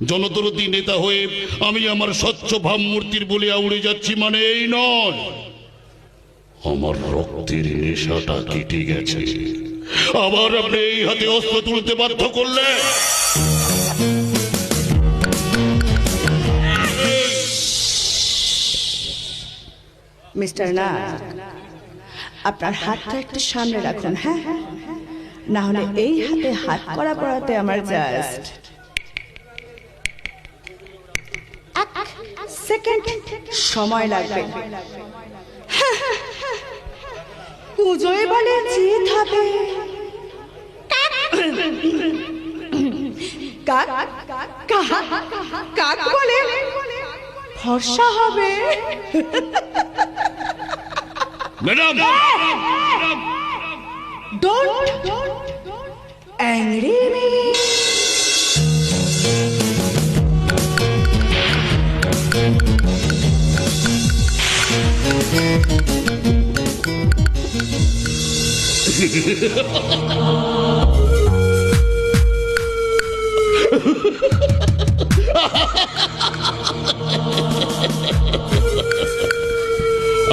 জনদরদী নেতা হয়ে আমি আমার স্বচ্ছ ভাবমূর্তির বলে উড়ে যাচ্ছি মানে এই নয়, আমার রক্তের নেশাটা কেটে গেছে। আবার আপনি এই হাতে অস্ত্র তুলতে বাধ্য করলে মিস্টার নাগ, আপনার হাতটা একটু সামনে রাখুন। হ্যাঁ, না হলে এই হাতে হাত করা পড়াতে আমার জাস্ট সেকেন্ড সময় লাগবে। পুজোয় বলে জিত হবে, কাক কাক বলে ফর্সা হবে। Madam, Don't angry me.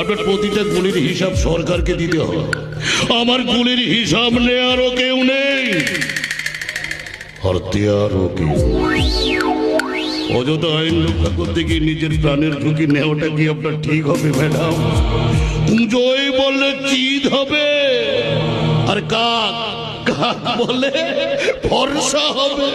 আপনার প্রতিটা গুলির হিসাব সরকারকে দিতে হবে। আমার গুলির হিসাব নেয়ারও কেউ নেই, আর দেয়ারও কেউ। অযথা আইন রক্ষা করতে গিয়ে নিজের প্রাণের ঝুঁকি নেওয়াটা কি আপনার ঠিক হবে ম্যাডাম? পুজোয় বললে জিত হবে, আর কাক কাক বলে ফর্সা হবে।